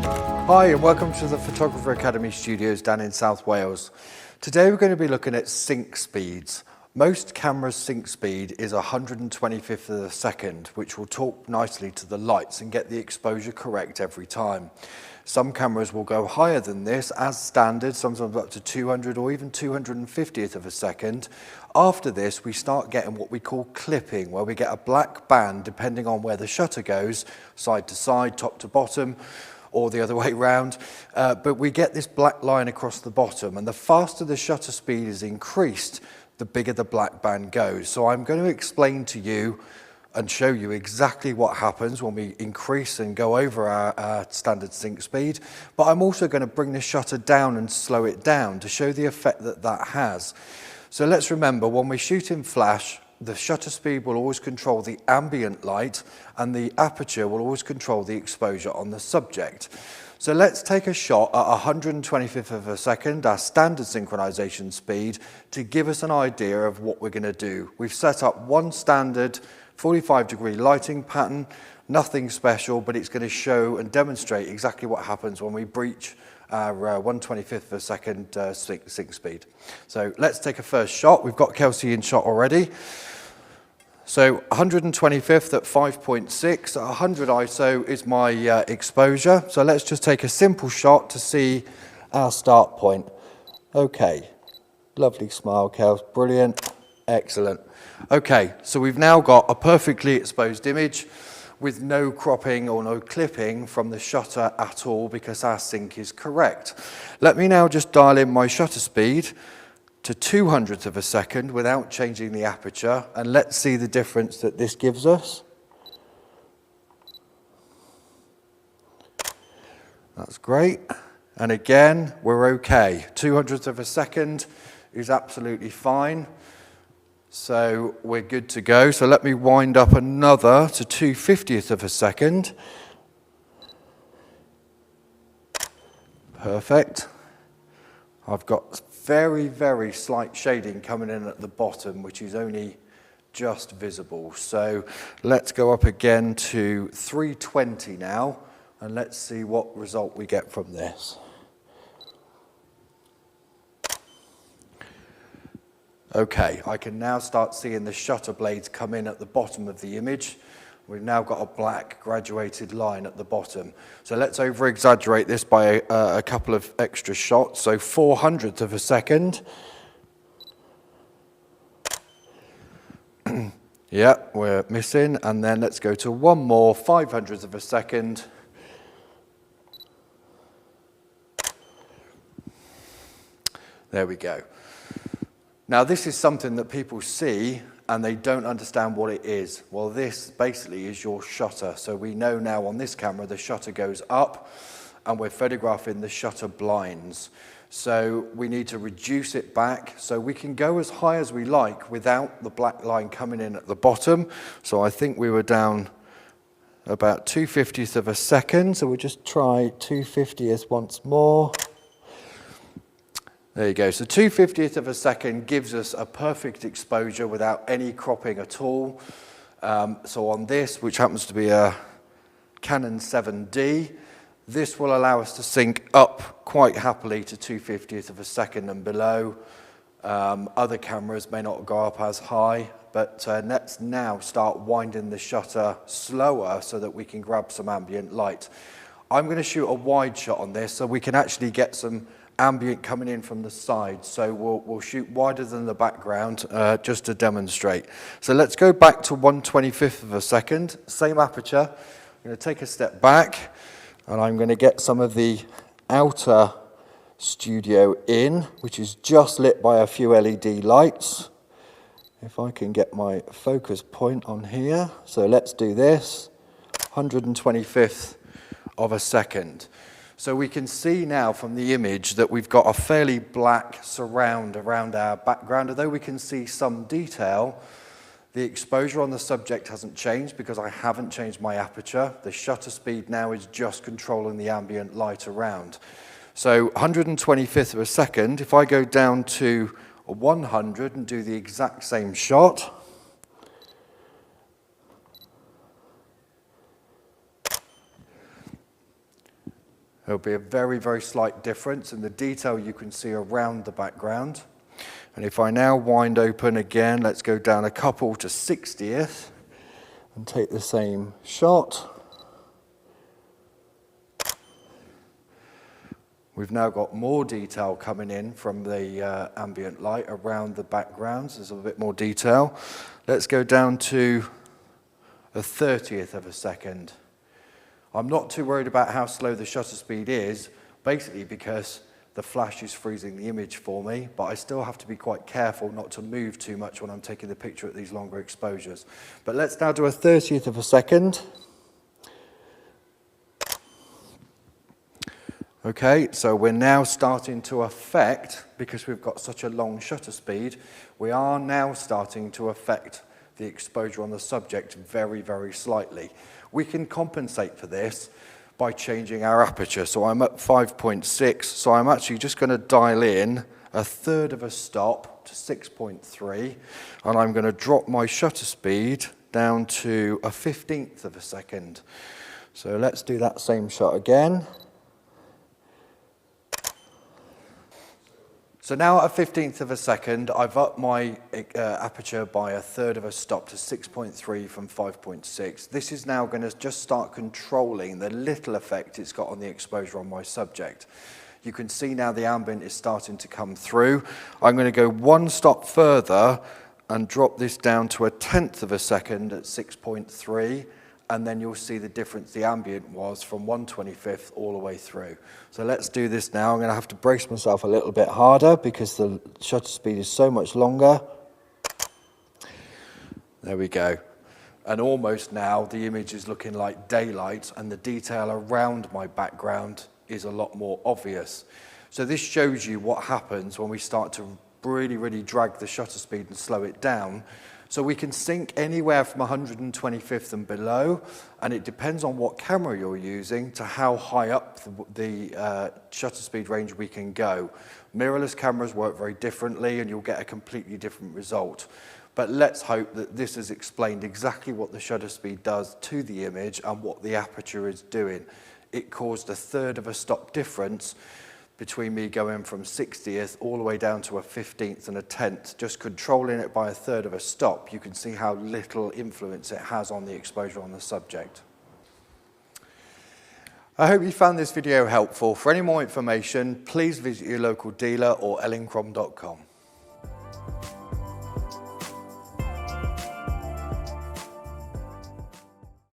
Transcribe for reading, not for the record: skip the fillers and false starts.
Hi and welcome to the Photographer Academy studios down in South Wales. Today we're going to be looking at sync speeds. Most cameras' sync speed is 125th of a second, which will talk nicely to the lights and get the exposure correct every time. Some cameras will go higher than this as standard, sometimes up to 200 or even 250th of a second. After this, we start getting what we call clipping, where we get a black band depending on where the shutter goes, side to side, top to bottom, or the other way round, but we get this black line across the bottom, and the faster the shutter speed is increased, the bigger the black band goes. So I'm going to explain to you and show you exactly what happens when we increase and go over our standard sync speed, but I'm also going to bring the shutter down and slow it down to show the effect that that has. So let's remember, when we shoot in flash, the shutter speed will always control the ambient light and the aperture will always control the exposure on the subject. So let's take a shot at 125th of a second, our standard synchronization speed, to give us an idea of what we're going to do. We've set up one standard 45-degree lighting pattern, nothing special, but it's going to show and demonstrate exactly what happens when we breach our 125th of a second sync speed. So let's take a first shot. We've got Kelsey in shot already. So 125th at 5.6, 100 ISO is my exposure. So let's just take a simple shot to see our start point. Okay, lovely smile, Kels, brilliant, excellent. Okay, so we've now got a perfectly exposed image with no cropping or no clipping from the shutter at all because our sync is correct. Let me now just dial in my shutter speed to 200th of a second without changing the aperture, and let's see the difference that this gives us. That's great. And again, we're okay. 200th of a second is absolutely fine. So we're good to go. So let me wind up another to 250th of a second. Perfect. I've got very, very slight shading coming in at the bottom, which is only just visible. So let's go up again to 320 now, and let's see what result we get from this. Okay, I can now start seeing the shutter blades come in at the bottom of the image. We've now got a black graduated line at the bottom. So let's over-exaggerate this by a couple of extra shots. So 400th of a second. Yeah, we're missing. And then let's go to one more, 500th of a second. There we go. Now this is something that people see and they don't understand what it is. Well, this basically is your shutter. So we know now on this camera the shutter goes up and we're photographing the shutter blinds. So we need to reduce it back so we can go as high as we like without the black line coming in at the bottom. So I think we were down about 250th of a second. So we'll just try 250th once more. There you go. So 250th of a second gives us a perfect exposure without any cropping at all. So on this, which happens to be a Canon 7D, this will allow us to sync up quite happily to 250th of a second and below. Other cameras may not go up as high, but let's now start winding the shutter slower so that we can grab some ambient light. I'm going to shoot a wide shot on this so we can actually get some ambient coming in from the side, so we'll shoot wider than the background just to demonstrate. So let's go back to 125th of a second, same aperture. I'm going to take a step back and I'm going to get some of the outer studio in, which is just lit by a few LED lights. If I can get my focus point on here. So let's do this, 125th of a second. So we can see now from the image that we've got a fairly black surround around our background. Although we can see some detail, the exposure on the subject hasn't changed because I haven't changed my aperture. The shutter speed now is just controlling the ambient light around. So 125th of a second, if I go down to 100 and do the exact same shot, There'll be a very, very slight difference in the detail you can see around the background. And if I now wind open again, let's go down a couple to 60th and take the same shot. We've now got more detail coming in from the ambient light around the backgrounds. There's a bit more detail. Let's go down to a 30th of a second. I'm not too worried about how slow the shutter speed is, basically because the flash is freezing the image for me, but I still have to be quite careful not to move too much when I'm taking the picture at these longer exposures. But let's now do a 30th of a second. Okay, so we're now starting to affect, because we've got such a long shutter speed, we are now starting to affect the exposure on the subject very, very slightly. We can compensate for this by changing our aperture. So I'm at 5.6, so I'm actually just going to dial in a third of a stop to 6.3, and I'm going to drop my shutter speed down to a 15th of a second. So let's do that same shot again. So now at a 15th of a second, I've upped my aperture by a third of a stop to 6.3 from 5.6. This is now going to just start controlling the little effect it's got on the exposure on my subject. You can see now the ambient is starting to come through. I'm going to go one stop further and drop this down to a 10th of a second at 6.3. And then you'll see the difference the ambient was from 1/25th all the way through. So let's do this now. I'm going to have to brace myself a little bit harder because the shutter speed is so much longer. There we go. And almost now the image is looking like daylight and the detail around my background is a lot more obvious. So this shows you what happens when we start to really, really drag the shutter speed and slow it down. So we can sync anywhere from 125th and below, and it depends on what camera you're using to how high up the shutter speed range we can go. Mirrorless cameras work very differently and you'll get a completely different result. But let's hope that this has explained exactly what the shutter speed does to the image and what the aperture is doing. It caused a third of a stop difference between me going from 60th all the way down to a 15th and a 10th, just controlling it by a third of a stop. You can see how little influence it has on the exposure on the subject. I hope you found this video helpful. For any more information, please visit your local dealer or elinchrom.com.